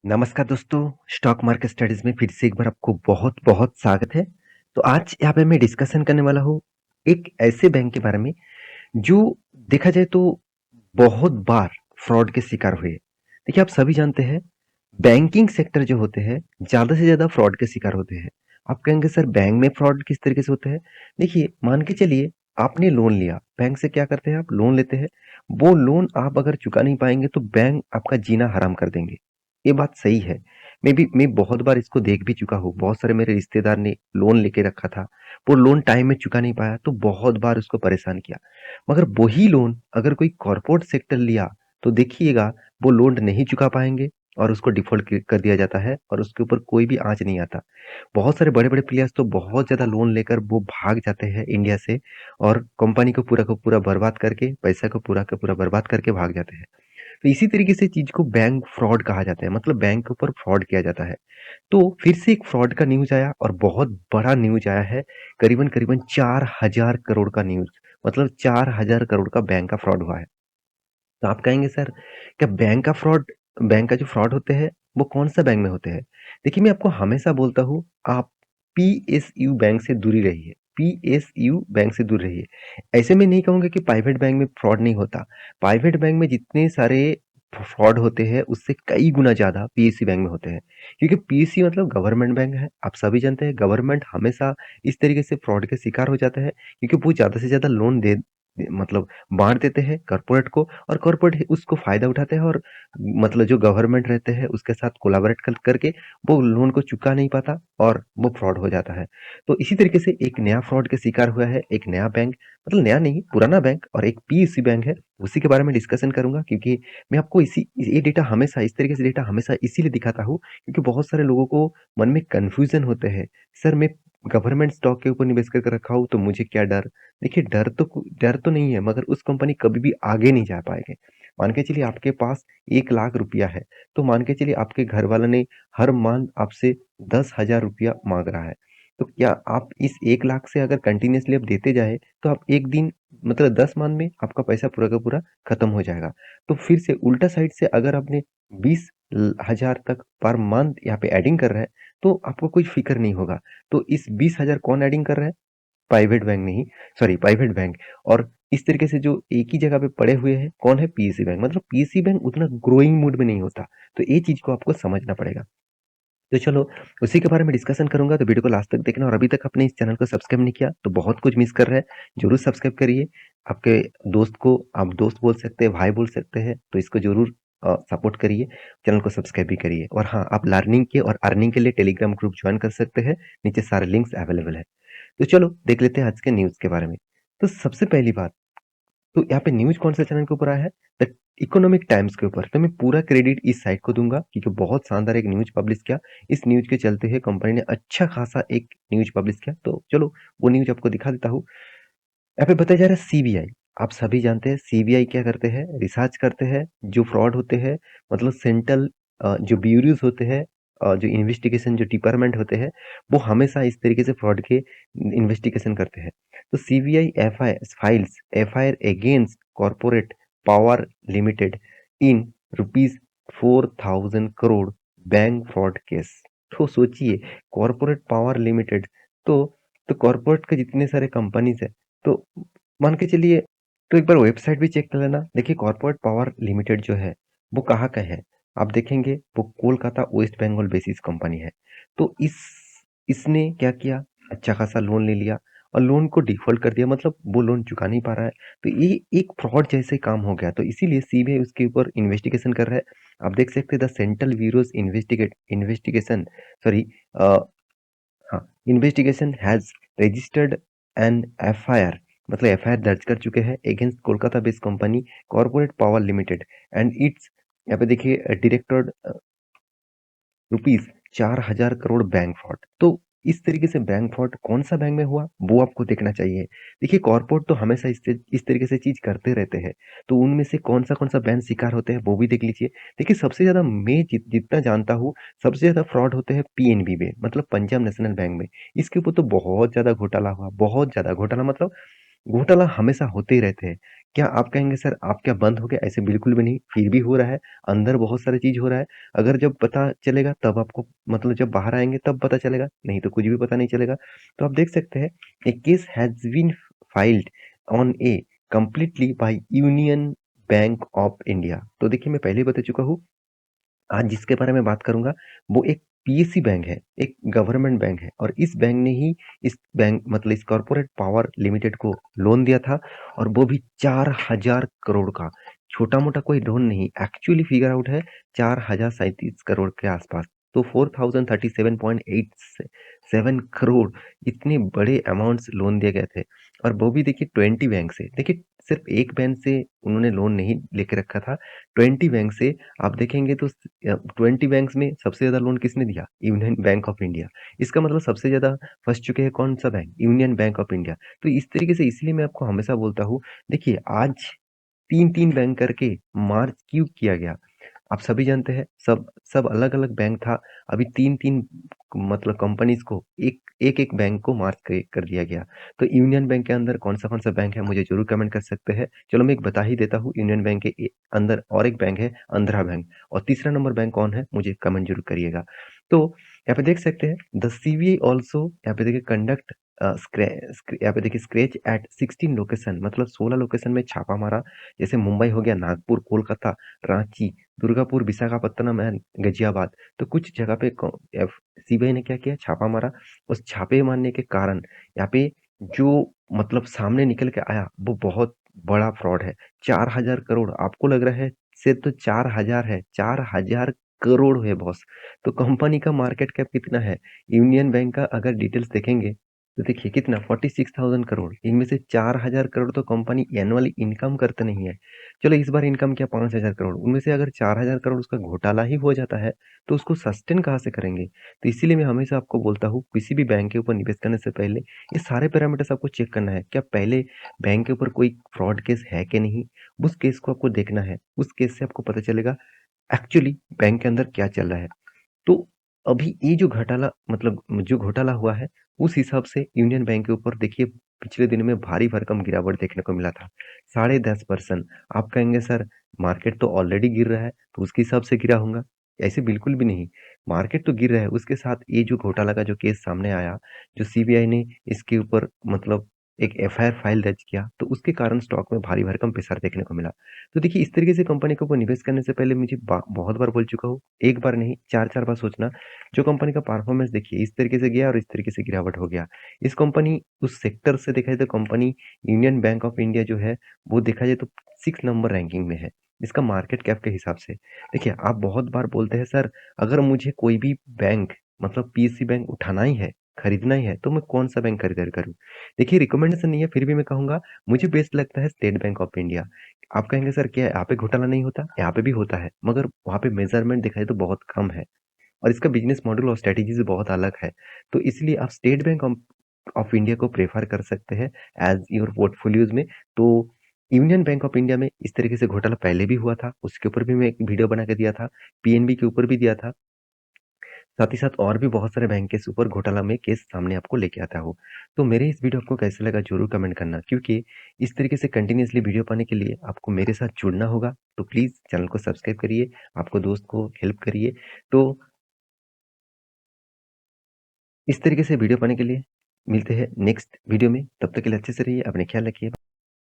नमस्कार दोस्तों, stock market studies में फिर से एक बार आपको बहुत-बहुत स्वागत है। तो आज यहाँ पे मैं डिस्कशन करने वाला हूँ एक ऐसे बैंक के बारे में जो देखा जाए तो बहुत बार फ्रॉड के शिकार हुए। देखिए आप सभी जानते हैं बैंकिंग सेक्टर जो होते हैं ज़्यादा से ज़्यादा फ्रॉड के शिकार होते हैं। आप कहेंगे सर बैंक में फ्रॉड किस तरीके से होता है? देखिए मान के चलिए आपने लोन लिया, बैंक से क्या करते हैं आप लोन लेते हैं, वो लोन आप अगर चुका नहीं पाएँगे तो बैंक आपका जीना हराम कर देंगे। ये बात सही है। मैं बहुत बार इसको देख भी चुका हूँ। बहुत सारे मेरे रिश्तेदार ने लोन लेके रखा था। वो लोन टाइम में चुका नहीं पाया तो बहुत बार उसको परेशान किया। मगर वही लोन अगर कोई कॉर्पोरेट सेक्टर लिया तो देखिएगा वो लोन नहीं चुका पाएँगे और उसको डिफ़ॉल्ट कर दिया जाता है और उसके ऊपर कोई भी आँच नहीं आता। बहुत सारे बड़े-बड़े प्लेयर्स तो बहुत ज़्यादा लोन लेकर वो भाग जाते हैं इंडिया से और कंपनी को पूरा का पूरा बर्बाद करके, पैसा को पूरा का पूरा बर्बाद करके भाग जाते हैं। तो इसी तरीके से चीज़ को बैंक फ्रॉड कहा जाता है, मतलब बैंक के ऊपर फ्रॉड किया जाता है। तो फिर से एक फ्रॉड का न्यूज़ आया और बहुत बड़ा न्यूज़ आया है, करीबन-करीबन 4000 करोड़ का न्यूज़, मतलब 4000 करोड़ का बैंक का फ्रॉड हुआ है। तो आप कहेंगे सर, क्या बैंक का जो फ्रॉड होते हैं, वो कौन-सा बैंक में होते हैं? देखिए, मैं आपको हमेशा बोलता हूँ, आप पीएसयू बैंक से दूरी रहिए, पीएसयू बैंक से दूर रहिए। ऐसे में नहीं कहूँगा कि प्राइवेट बैंक में फ्रॉड नहीं होता। प्राइवेट बैंक में जितने सारे फ्रॉड होते हैं, उससे कई गुना ज़्यादा पीएसयू बैंक में होते हैं। क्योंकि पीएसयू मतलब गवर्नमेंट बैंक है। आप सभी जानते हैं, गवर्नमेंट हमेशा इस तरीके से फ्रॉड के शिकार हो जाता है, क्योंकि वो ज़्यादा से ज़्यादा लोन मतलब बाँट देते हैं कॉर्पोरेट को और कॉर्पोरेट उसको फ़ायदा उठाते हैं और मतलब जो गवर्नमेंट रहते हैं उसके साथ कोलैबोरेट करके वो लोन को चुका नहीं पाता और वो फ्रॉड हो जाता है। तो इसी तरीके से एक नया फ्रॉड के शिकार हुआ है एक नया बैंक, मतलब नया नहीं पुराना बैंक और एक पीएसयू बैंक है, उसी के बारे में डिस्कशन करूँगा क्योंकि मैं आपको इसी ये डेटा हमेशा इस तरीके से डेटा हमेशा इसीलिए दिखाता हूँ क्योंकि बहुत सारे लोगों को मन में कन्फ्यूज़न होते हैं। सर मैं गवर्नमेंट स्टॉक के ऊपर निवेश करके रखा हूँ तो मुझे क्या डर? देखिए डर तो नहीं है मगर उस कंपनी कभी भी आगे नहीं जा पाएँगे। मान के चलिए आपके पास 1 लाख रुपया है, तो मान के चलिए आपके घर वालों ने हर मंथ आपसे 10,000 रुपया माँग रहा है। तो क्या आप इस 1 लाख से अगर कंटिन्यूअसली आप देते जाएँ, तो आप एक दिन मतलब 10 मंथ में आपका पैसा पूरा का पूरा खत्म हो जाएगा। तो फिर से उल्टा साइड से अगर आपने 20,000 तक पर मंथ यहाँ पे एडिंग कर रहा है, तो आपको कोई फ़िक्र नहीं होगा। तो इस 20,000 कौन एडिंग कर रहा है? प्राइवेट बैंक नहीं, सॉरी प्राइवेट बैंक और इस तरीके से जो एक ही जगह पे पड़े हुए हैं, कौन है? PSU bank. मतलब पीएसयू बैंक उतना ग्रोइंग मूड में नहीं होता। तो ये चीज़ को आपको समझना पड़ेगा। तो चलो उसी के बारे में डिस्कशन करूँगा तो वीडियो को लास्ट तक देखना और अभी तक आपने इस चैनल को सब्सक्राइब नहीं किया तो बहुत कुछ मिस कर रहे हैं। ज़रूर सब्सक्राइब करिए। आपके दोस्त को आप दोस्त बोल सकते हैं, भाई बोल सकते हैं, तो इसको ज़रूर सपोर्ट करिए। चैनल को सब्सक्राइब भी करिए और हाँ, आप लर्निंग के और अर्निंग के लिए टेलीग्राम ग्रुप जॉइन कर सकते हैं। नीचे सारे लिंक्स अवेलेबल है। तो चलो देख लेते हैं आज के न्यूज़ के बारे में। तो सबसे पहली बात, तो यहाँ पे न्यूज़ कौन-से चैनल के ऊपर आया है? द इकोनॉमिक टाइम्स के ऊपर। तो मैं पूरा क्रेडिट इस साइट को दूँगा क्योंकि बहुत शानदार एक न्यूज़ पब्लिश किया। इस न्यूज़ के चलते हुए कंपनी ने अच्छा खासा एक न्यूज़ पब्लिश किया। तो चलो वो न्यूज़ आपको दिखा देता हूँ। यहाँ पे बताया जा रहा है सीबीआई। आप सभी जानते हैं सीबीआई क्या करते हैं? रिसर्च करते हैं, जो फ्रॉड होते हैं मतलब सेंट्रल जो ब्यूरोज़ होते हैं जो इन्वेस्टिगेशन जो डिपार्टमेंट होते हैं, वो हमेशा इस तरीके से फ्रॉड के इन्वेस्टिगेशन करते हैं। तो CBI FIR against corporate power limited in rupees 4,000 crore bank fraud case. तो सोचिए कॉर्पोरेट पावर लिमिटेड तो कॉर्पोरेट के जितने सारे कंपनीज़ हैं तो मान के चलिए तो एक बार वेबसाइट भी चेक कर लेना। देखिए कॉर्पोरेट पावर लिमिटेड जो है, वो कहाँ का है? आप देखेंगे वो Kolkata West Bengal based company है। तो इसने क्या किया? अच्छा खासा लोन ले लिया और लोन को डिफ़ॉल्ट कर दिया मतलब वो लोन चुका नहीं पा रहा है। तो ये एक फ्रॉड जैसे काम हो गया। तो इसीलिए सीबीआई उसके ऊपर इन्वेस्टिगेशन कर रहा है। आप देख सकते हैं द सेंट्रल ब्यूरोज़ इन्वेस्टिगेशन सॉरी अ हाँ, investigation has registered an FIR मतलब एफआईआर दर्ज कर चुके हैं against Kolkata based company corporate power limited and it's यहाँ पे देखिए directed rupees 4,000 crore bank fraud. तो इस तरीके से बैंक फ्रॉड कौन सा बैंक में हुआ वो आपको देखना चाहिए। देखिए कॉर्पोरेट तो हमेशा इस तरीके से चीज करते रहते हैं। तो उनमें से कौन सा बैंक शिकार होते हैं वो भी देख लीजिए। देखिए सबसे ज्यादा मैं जितना जानता हूँ सबसे ज्यादा फ्रॉड होते हैं पीएनबी में मतलब पंजाब नेशनल बैंक में। इसके ऊपर तो बहुत ज्यादा घोटाला हुआ, बहुत ज्यादा घोटाला मतलब घोटाला हमेशा होते ही रहते हैं। क्या आप कहेंगे सर आप क्या बंद हो गए? ऐसे बिल्कुल भी नहीं, फिर भी हो रहा है, अंदर बहुत सारी चीज़ हो रहा है। अगर जब पता चलेगा तब आपको मतलब जब बाहर आएँगे तब पता चलेगा, नहीं तो कुछ भी पता नहीं चलेगा। तो आप देख सकते हैं, a case has been filed on a completely by Union Bank of India. तो देखिए मैं पहले ही बता चुका हूँ, आज जिसके बारे में बात करूँगा, वो एक पीएससी बैंक है, एक गवर्नमेंट बैंक है और इस बैंक ने ही इस बैंक मतलब इस कॉर्पोरेट पावर लिमिटेड को लोन दिया था और वो भी 4000 करोड़ का। छोटा-मोटा कोई लोन नहीं, एक्चुअली फिगर आउट है 4037 करोड़ के आसपास। तो 4037.87 करोड़ इतने बड़े अमाउंट्स लोन दिए गए थे और वो भी देखिए 20 बैंक से। देखिए सिर्फ एक बैंक से उन्होंने लोन नहीं लेके रखा था, 20 बैंक से आप देखेंगे तो 20 बैंक्स में सबसे ज़्यादा लोन किसने दिया? Union Bank of India. इसका मतलब सबसे ज़्यादा फँस चुके हैं कौन-सा bank? Union Bank of India. तो इस तरीके से इसलिए मैं आपको हमेशा बोलता हूँ, देखिए आज 3-3 बैंक करके मार्च क्यों किया गया? आप सभी जानते हैं, सब सब अलग-अलग बैंक था। अभी 3-3 मतलब कंपनीज़ को एक-एक बैंक को मार्ज कर दिया गया। तो यूनियन बैंक के अंदर कौन सा बैंक है मुझे ज़रूर कमेंट कर सकते हैं। चलो मैं एक बता ही देता हूँ, यूनियन बैंक के अंदर और एक बैंक है आंध्रा बैंक और तीसरा नंबर बैंक कौन है मुझे कमेंट ज़रूर करिएगा। तो यहाँ पे देख सकते हैं द सीबीआई ऑल्सो यहाँ पे देखिए कंडक्ट यहाँ पे देखिए स्क्रैच एट 16 लोकेशन मतलब 16 लोकेशन में छापा मारा। जैसे मुंबई हो गया, नागपुर, कोलकाता, रांची, दुर्गापुर, विशाखापत्तनम एंड गाजियाबाद। तो कुछ जगह पे सीबीआई ने क्या किया छापा मारा। उस छापे मारने के कारण यहाँ पे जो मतलब सामने निकल के आया वो बहुत बड़ा फ्रॉड है। 4000 करोड़ आपको लग रहा है सिर्फ तो 4000 है, 4000 करोड़ है बॉस। तो कंपनी का मार्केट कैप कितना है? यूनियन बैंक का अगर डिटेल्स देखेंगे तो देखिए कितना 46,000 करोड़। इनमें से 4000 करोड़ तो कंपनी एनुअली इनकम करते नहीं है। चलो इस बार इनकम किया 5000 करोड़, उनमें से अगर 4000 करोड़ उसका घोटाला ही हो जाता है तो उसको सस्टेन कहाँ से करेंगे? तो इसीलिए मैं हमेशा आपको बोलता हूँ किसी भी बैंक के ऊपर निवेश करने से पहले ये सारे पैरामीटर्स आपको चेक करना है। क्या पहले बैंक के ऊपर कोई फ्रॉड केस है कि नहीं? उस केस को आपको देखना है। उस केस से आपको पता चलेगा एक्चुअली बैंक के अंदर क्या चल रहा है। तो अभी ये जो घोटाला मतलब जो घोटाला हुआ है, उस हिसाब से यूनियन बैंक के ऊपर देखिए पिछले दिनों में भारी भरकम गिरावट देखने को मिला था। 10.5% आप कहेंगे सर मार्केट तो ऑलरेडी गिर रहा है, तो उसके हिसाब से गिरा होगा। ऐसे बिल्कुल भी नहीं, मार्केट तो गिर रहा है, उसके साथ ये जो घोटाला का जो केस सामने आया, जो सीबीआई ने इसके ऊपर मतलब एक एफआईआर फाइल दर्ज किया, तो उसके कारण स्टॉक में भारी भरकम पसार देखने को मिला। तो देखिए इस तरीके से कंपनी के ऊपर निवेश करने से पहले मुझे बहुत बार बोल चुका हूँ, एक बार नहीं 4-4 बार सोचना। जो कंपनी का परफॉर्मेंस देखिए इस तरीके से गया और इस तरीके से गिरावट हो गया। इस कंपनी उस सेक्टर से देखा जाए तो company union Bank of India जो है वो देखा जाए तो 6 नंबर रैंकिंग में है। इसका मार्केट कैप के हिसाब से। देखिए आप बहुत बार बोलते हैं सर अगर मुझे कोई भी बैंक मतलब पीएससी बैंक उठाना ही है, खरीदना ही है तो मैं कौन-सा बैंक खरीदारी करूँ? देखिए रिकमेंडेशन नहीं है फिर भी मैं कहूँगा मुझे बेस्ट लगता है स्टेट बैंक ऑफ इंडिया। आप कहेंगे सर क्या यहाँ पे घोटाला नहीं होता? यहाँ पे भी होता है, मगर वहाँ पे मेज़रमेंट देखा जाए तो बहुत कम है और इसका बिज़नेस मॉडल और स्ट्रैटेजीज़ बहुत अलग है। तो इसलिए आप state bank of of India को प्रेफ़र कर सकते हैं एज़ योर पोर्टफोलियोज़ में। तो यूनियन बैंक ऑफ इंडिया में इस तरीके से घोटाला पहले भी हुआ था, उसके ऊपर भी मैं एक वीडियो बना के दिया था, पीएनबी के ऊपर भी दिया था। साथ ही साथ और भी बहुत सारे बैंक के ऊपर घोटाला में केस सामने आपको लेके आता हूँ। तो मेरे इस वीडियो आपको कैसा लगा ज़रूर कमेंट करना क्योंकि इस तरीके से कंटिन्यूअसली वीडियो पाने के लिए आपको मेरे साथ जुड़ना होगा। तो प्लीज़ चैनल को सब्सक्राइब करिए, आपको दोस्त को हेल्प करिए। तो इस तरीके से वीडियो पाने के लिए मिलते हैं नेक्स्ट वीडियो में, तब तक के लिए अच्छे से रहिए, अपना ख्याल रखिए।